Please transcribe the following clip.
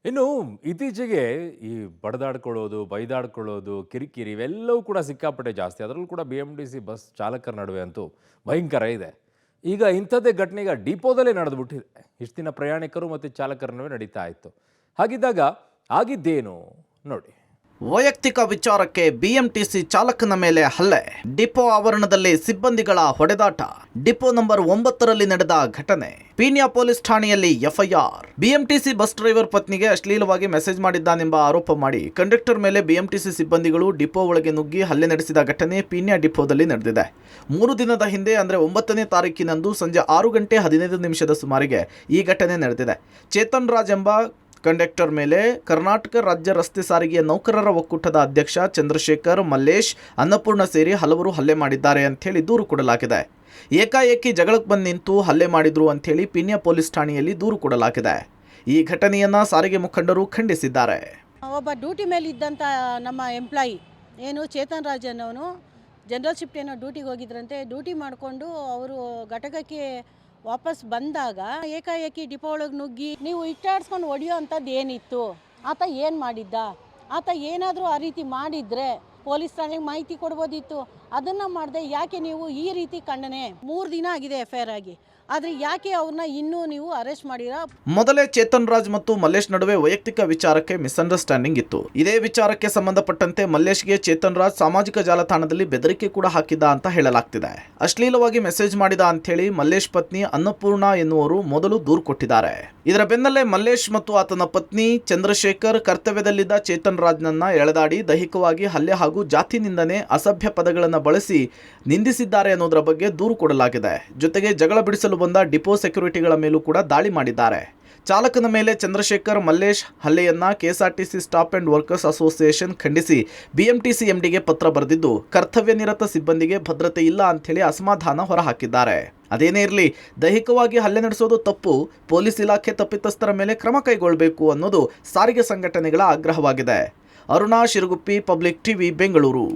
ಇನ್ನು ಇತ್ತೀಚೆಗೆ ಈ ಬಡದಾಡ್ಕೊಳ್ಳೋದು, ಬೈದಾಡ್ಕೊಳ್ಳೋದು, ಕಿರಿಕಿರಿ ಇವೆಲ್ಲವೂ ಕೂಡ ಸಿಕ್ಕಾಪಟ್ಟೆ ಜಾಸ್ತಿ. ಅದರಲ್ಲೂ ಕೂಡ BMTC ಬಸ್ ಚಾಲಕರ ನಡುವೆ ಅಂತೂ ಭಯಂಕರ ಇದೆ. ಈಗ ಇಂಥದ್ದೇ ಘಟನೆ ಈಗ ಡಿಪೋದಲ್ಲೇ ನಡೆದುಬಿಟ್ಟಿದೆ. ಇಷ್ಟು ದಿನ ಪ್ರಯಾಣಿಕರು ಮತ್ತು ಚಾಲಕರ ನಡುವೆ ನಡೀತಾ ಇತ್ತು. ಹಾಗಿದ್ದಾಗ ಆಗಿದ್ದೇನು ನೋಡಿ. ವೈಯಕ್ತಿಕ ವಿಚಾರಕ್ಕೆ ಬಿಎಂಟಿಸಿ ಚಾಲಕನ ಮೇಲೆ ಹಲ್ಲೆ, ಡಿಪೋ ಆವರಣದಲ್ಲಿ ಸಿಬ್ಬಂದಿಗಳ ಹೊಡೆದಾಟ. ಡಿಪೋ ನಂಬರ್ 9ರಲ್ಲಿ ನಡೆದ ಘಟನೆ. ಪೀಣ್ಯ ಪೊಲೀಸ್ ಠಾಣೆಯಲ್ಲಿ ಎಫ್ಐಆರ್. ಬಿಎಂಟಿಸಿ ಬಸ್ ಡ್ರೈವರ್ ಪತ್ನಿಗೆ ಅಶ್ಲೀಲವಾಗಿ ಮೆಸೇಜ್ ಮಾಡಿದ್ದಾನೆಂಬ ಆರೋಪ ಮಾಡಿ ಕಂಡಕ್ಟರ್ ಮೇಲೆ ಬಿಎಂಟಿಸಿ ಸಿಬ್ಬಂದಿಗಳು ಡಿಪೋ ಒಳಗೆ ನುಗ್ಗಿ ಹಲ್ಲೆ ನಡೆಸಿದ ಘಟನೆ ಪೀಣ್ಯ ಡಿಪೋದಲ್ಲಿ ನಡೆದಿದೆ. 3 ದಿನದ ಹಿಂದೆ ಅಂದರೆ 9ನೇ ತಾರೀಕಿನಂದು ಸಂಜೆ 6:15 ಸುಮಾರಿಗೆ ಈ ಘಟನೆ ನಡೆದಿದೆ. ಚೇತನ್ ರಾಜ್ ಎಂಬ ಕಂಡಕ್ಟರ್ ಮೇಲೆ ಕರ್ನಾಟಕ ರಾಜ್ಯ ರಸ್ತೆ ಸಾರಿಗೆಯ ನೌಕರರ ಒಕ್ಕೂಟದ ಅಧ್ಯಕ್ಷ ಚಂದ್ರಶೇಖರ್, ಮಲ್ಲೇಶ್, ಅನ್ನಪೂರ್ಣ ಸೇರಿ ಹಲವರು ಹಲ್ಲೆ ಮಾಡಿದ್ದಾರೆ ಅಂಥೇಳಿ ದೂರು ಕೊಡಲಾಗಿದೆ. ಏಕಾಏಕಿ ಜಗಳಕ್ಕೆ ಬಂದು ನಿಂತು ಹಲ್ಲೆ ಮಾಡಿದ್ರು ಅಂಥೇಳಿ ಪೀಣ್ಯ ಪೊಲೀಸ್ ಠಾಣೆಯಲ್ಲಿ ದೂರು ಕೊಡಲಾಗಿದೆ. ಈ ಘಟನೆಯನ್ನ ಸಾರಿಗೆ ಮುಖಂಡರು ಖಂಡಿಸಿದ್ದಾರೆ. ಒಬ್ಬ ಡ್ಯೂಟಿ ಮೇಲೆ ಇದ್ದಂಥ ನಮ್ಮ ಎಂಪ್ಲಾಯಿ ಏನು ಚೇತನ್ ರಾಜ್ ಅನ್ನೋನು ಜನರಲ್ ಶಿಫ್ಟ್ ಏನೋ ಡ್ಯೂಟಿಗೆ ಹೋಗಿದ್ರಂತೆ. ಡ್ಯೂಟಿ ಮಾಡಿಕೊಂಡು ಅವರು ಘಟಕಕ್ಕೆ ವಾಪಸ್ ಬಂದಾಗ ಏಕಾಏಕಿ ಡಿಪೋ ಒಳಗೆ ನುಗ್ಗಿ ನೀವು ಇಟ್ಟಾಡ್ಸ್ಕೊಂಡು ಹೊಡೆಯೋ ಅಂಥದ್ದು ಏನಿತ್ತು? ಆತ ಏನು ಮಾಡಿದ್ದ? ಆತ ಏನಾದರೂ ಆ ರೀತಿ ಮಾಡಿದರೆ ಪೊಲೀಸ್ ಠಾಣೆಗೆ ಮಾಹಿತಿ ಕೊಡ್ಬೋದಿತ್ತು. ಅದನ್ನು ಮಾಡದೆ ಯಾಕೆ ನೀವು ಈ ರೀತಿ ಖಂಡನೆ? 3 ದಿನ ಆಗಿದೆ ಎಫ್ಐಆರ್ ಆಗಿ, ಆದರೆ ಯಾಕೆ ಅವ್ರನ್ನ ಇನ್ನೂ ನೀವು ಅರೆಸ್ಟ್ ಮಾಡಿರಾ? ಮೊದಲೇ ಚೇತನ್ ರಾಜ್ ಮತ್ತು ಮಲ್ಲೇಶ್ ನಡುವೆ ವೈಯಕ್ತಿಕ ವಿಚಾರಕ್ಕೆ ಮಿಸ್ಅಂಡರ್ಸ್ಟ್ಯಾಂಡಿಂಗ್ ಇತ್ತು. ಇದೇ ವಿಚಾರಕ್ಕೆ ಸಂಬಂಧಪಟ್ಟಂತೆ ಮಲ್ಲೇಶ್ಗೆ ಚೇತನ್ ರಾಜ್ ಸಾಮಾಜಿಕ ಜಾಲತಾಣದಲ್ಲಿ ಬೆದರಿಕೆ ಕೂಡ ಹಾಕಿದ್ದ ಅಂತ ಹೇಳಲಾಗ್ತಿದೆ. ಅಶ್ಲೀಲವಾಗಿ ಮೆಸೇಜ್ ಮಾಡಿದ ಅಂಥೇಳಿ ಮಲ್ಲೇಶ್ ಪತ್ನಿ ಅನ್ನಪೂರ್ಣ ಎನ್ನುವರು ಮೊದಲು ದೂರು ಕೊಟ್ಟಿದ್ದಾರೆ. ಇದರ ಬೆನ್ನಲ್ಲೇ ಮಲ್ಲೇಶ್ ಮತ್ತು ಆತನ ಪತ್ನಿ ಚಂದ್ರಶೇಖರ್ ಕರ್ತವ್ಯದಲ್ಲಿದ್ದ ಚೇತನ್ ರಾಜ್ನನ್ನ ಎಳೆದಾಡಿ ದೈಹಿಕವಾಗಿ ಹಲ್ಲೆ ಹಾಗೂ ಜಾತಿ ನಿಂದನೆ, ಅಸಭ್ಯ ಪದಗಳನ್ನು ಬಳಸಿ ನಿಂದಿಸಿದ್ದಾರೆ ಅನ್ನೋದರ ಬಗ್ಗೆ ದೂರು ಕೊಡಲಾಗಿದೆ. ಜೊತೆಗೆ ಜಗಳ ಬಿಡಿಸಲು ಬಂದ ಡಿಪೋ ಸೆಕ್ಯೂರಿಟಿಗಳ ಮೇಲೂ ಕೂಡ ದಾಳಿ ಮಾಡಿದ್ದಾರೆ. ಚಾಲಕನ ಮೇಲೆ ಚಂದ್ರಶೇಖರ್, ಮಲ್ಲೇಶ್ ಹಲ್ಲೆಯನ್ನ KSRTC staff and workers association ಖಂಡಿಸಿ ಬಿಎಂಟಿಸಿ ಎಂಡಿಗೆ ಪತ್ರ ಬರೆದಿದ್ದು, ಕರ್ತವ್ಯ ನಿರತ ಸಿಬ್ಬಂದಿಗೆ ಭದ್ರತೆ ಇಲ್ಲ ಅಂಥೇಳಿ ಅಸಮಾಧಾನ ಹೊರಹಾಕಿದ್ದಾರೆ. ಅದೇನೇ ಇರಲಿ, ದೈಹಿಕವಾಗಿ ಹಲ್ಲೆ ನಡೆಸೋದು ತಪ್ಪು. ಪೊಲೀಸ್ ಇಲಾಖೆ ತಪ್ಪಿತಸ್ಥರ ಮೇಲೆ ಕ್ರಮ ಕೈಗೊಳ್ಳಬೇಕು ಅನ್ನೋದು ಸಾರಿಗೆ ಸಂಘಟನೆಗಳ ಆಗ್ರಹವಾಗಿದೆ. Aruna Shiraguppi, public TV, Bengaluru.